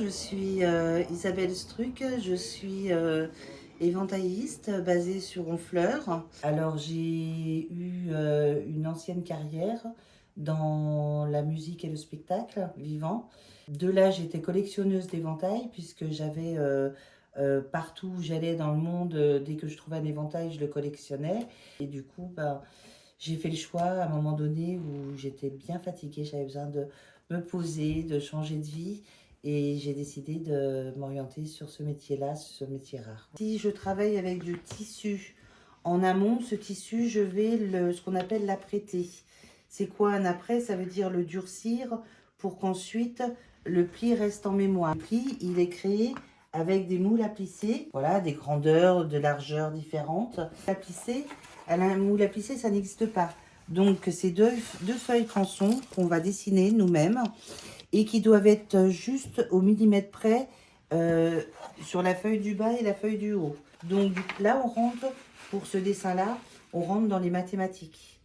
je suis Isabelle Struck, je suis éventailliste basée sur Honfleur. Alors j'ai eu une ancienne carrière dans la musique et le spectacle vivant. De là, j'étais collectionneuse d'éventails puisque j'avais partout où j'allais dans le monde, dès que je trouvais un éventail, je le collectionnais. Et du coup, j'ai fait le choix à un moment donné où j'étais bien fatiguée, j'avais besoin de me poser, de changer de vie. Et j'ai décidé de m'orienter sur ce métier-là, ce métier rare. Si je travaille avec du tissu en amont, ce tissu, je vais ce qu'on appelle l'apprêter. C'est quoi un apprêt? Ça veut dire le durcir pour qu'ensuite le pli reste en mémoire. Le pli, il est créé avec des moules à plisser, voilà, des grandeurs, de largeurs différentes. À plisser, un moule à plisser, ça n'existe pas. Donc, c'est deux feuilles canson qu'on va dessiner nous-mêmes et qui doivent être juste au millimètre près sur la feuille du bas et la feuille du haut. Donc là, on rentre, pour ce dessin-là, on rentre dans les mathématiques.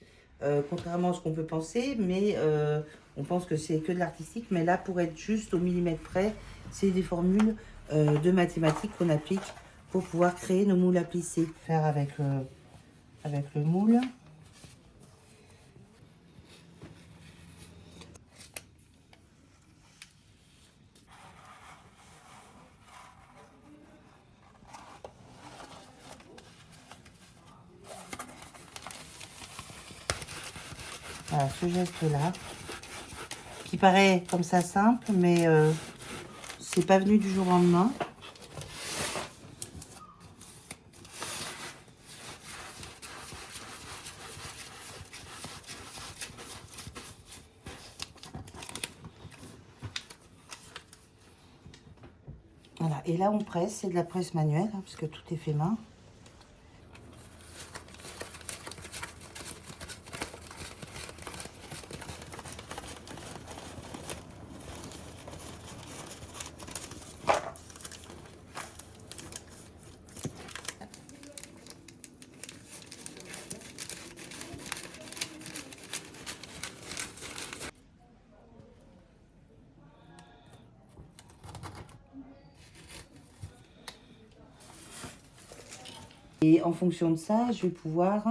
Contrairement à ce qu'on peut penser, mais on pense que c'est que de l'artistique. Mais là, pour être juste au millimètre près, c'est des formules de mathématiques qu'on applique pour pouvoir créer nos moules à plisser. Faire avec le moule. Voilà, ce geste-là, qui paraît comme ça simple, mais c'est pas venu du jour au lendemain. Voilà, et là on presse, c'est de la presse manuelle, hein, parce que tout est fait main. Et en fonction de ça, je vais pouvoir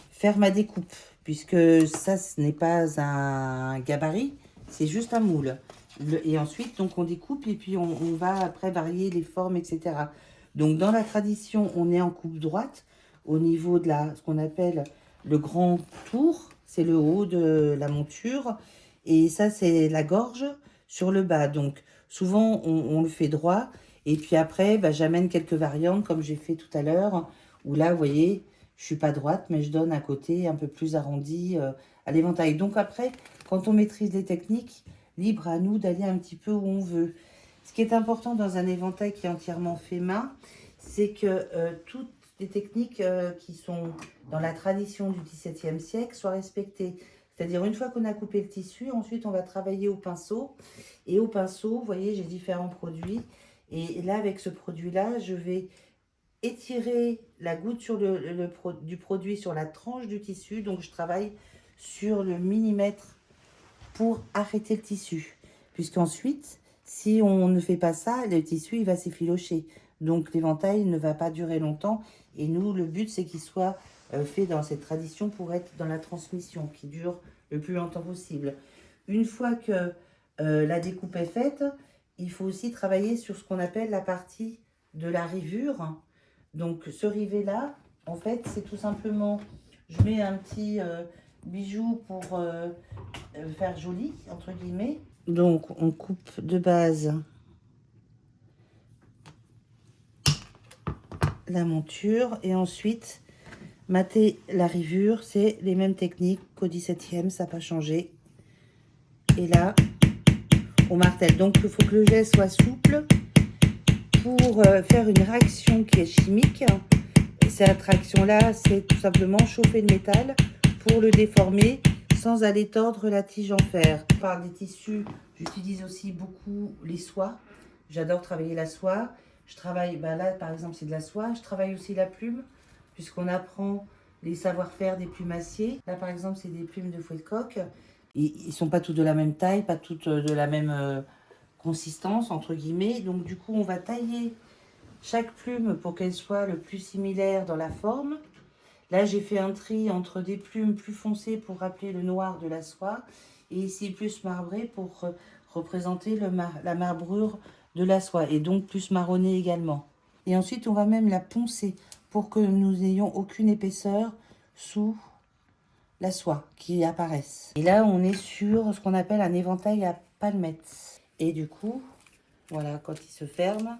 faire ma découpe, puisque ça, ce n'est pas un gabarit, c'est juste un moule. Et ensuite, donc, on découpe et puis on va après varier les formes, etc. Donc, dans la tradition, on est en coupe droite au niveau de ce qu'on appelle le grand tour. C'est le haut de la monture. Et ça, c'est la gorge sur le bas. Donc, souvent, on le fait droit. Et puis après, j'amène quelques variantes, comme j'ai fait tout à l'heure, où là, vous voyez, je suis pas droite, mais je donne un côté un peu plus arrondi à l'éventail. Donc après, quand on maîtrise les techniques, libre à nous d'aller un petit peu où on veut. Ce qui est important dans un éventail qui est entièrement fait main, c'est que toutes les techniques qui sont dans la tradition du XVIIe siècle soient respectées. C'est-à-dire, une fois qu'on a coupé le tissu, ensuite on va travailler au pinceau. Et au pinceau, vous voyez, j'ai différents produits. Et là, avec ce produit-là, je vais étirer la goutte sur du produit sur la tranche du tissu. Donc, je travaille sur le millimètre pour arrêter le tissu. Puisqu'ensuite, si on ne fait pas ça, le tissu, il va s'effilocher. Donc, l'éventail ne va pas durer longtemps. Et nous, le but, c'est qu'il soit fait dans cette tradition pour être dans la transmission, qui dure le plus longtemps possible. Une fois que la découpe est faite, il faut aussi travailler sur ce qu'on appelle la partie de la rivure. Donc, ce rivet-là, en fait, c'est tout simplement, je mets un petit bijou pour faire joli, entre guillemets. Donc, on coupe de base la monture et ensuite, mater la rivure, c'est les mêmes techniques qu'au XVIIe, ça n'a pas changé. Et là, on martèle. Donc, il faut que le geste soit souple pour faire une réaction qui est chimique. Cette réaction-là, c'est tout simplement chauffer le métal pour le déformer sans aller tordre la tige en fer. On parle des tissus, j'utilise aussi beaucoup les soies. J'adore travailler la soie. Je travaille, là par exemple c'est de la soie. Je travaille aussi la plume, puisqu'on apprend les savoir-faire des plumassiers. Là par exemple c'est des plumes de fouet de coq. Ils ne sont pas tous de la même taille, pas toutes de la même consistance, entre guillemets. Donc du coup, on va tailler chaque plume pour qu'elle soit le plus similaire dans la forme. Là, j'ai fait un tri entre des plumes plus foncées pour rappeler le noir de la soie et ici plus marbré pour représenter la marbrure de la soie et donc plus marronné également. Et ensuite, on va même la poncer pour que nous n'ayons aucune épaisseur sous la soie qui apparaisse. Et là, on est sur ce qu'on appelle un éventail à palmettes. Et du coup, voilà, quand il se ferme,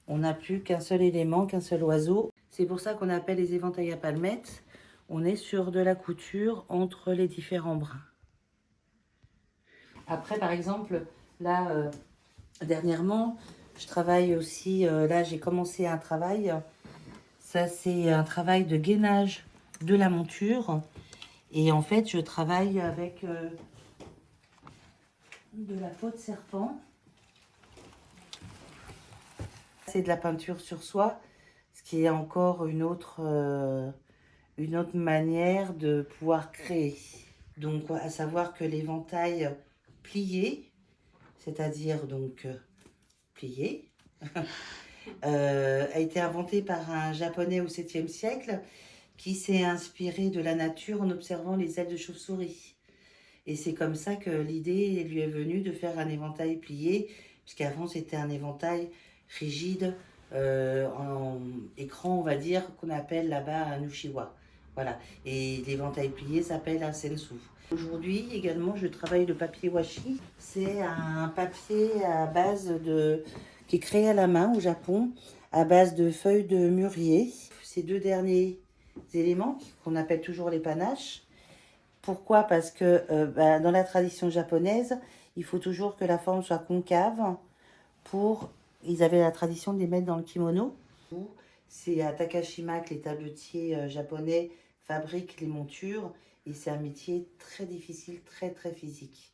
on n'a plus qu'un seul élément, qu'un seul oiseau. C'est pour ça qu'on appelle les éventails à palmettes. On est sur de la couture entre les différents brins. Après, par exemple, là, dernièrement, je travaille aussi, là j'ai commencé un travail. Ça, c'est un travail de gainage de la monture. Et en fait, je travaille avec de la peau de serpent. C'est de la peinture sur soie, ce qui est encore une autre manière de pouvoir créer. Donc, à savoir que l'éventail plié, c'est-à-dire donc plié, a été inventé par un japonais au 7e siècle qui s'est inspiré de la nature en observant les ailes de chauve-souris. Et c'est comme ça que l'idée lui est venue de faire un éventail plié, puisqu'avant c'était un éventail rigide en écran, on va dire, qu'on appelle là-bas un ushiwa. Voilà. Et l'éventail plié s'appelle un sensu. Aujourd'hui également, je travaille le papier washi. C'est un papier à base qui est créé à la main au Japon, à base de feuilles de mûrier. Ces deux derniers éléments, qu'on appelle toujours les panaches. Pourquoi? Parce que dans la tradition japonaise, il faut toujours que la forme soit concave Ils avaient la tradition de les mettre dans le kimono. C'est à Takashima que les tabletiers japonais fabriquent les montures. Et c'est un métier très difficile, très très physique.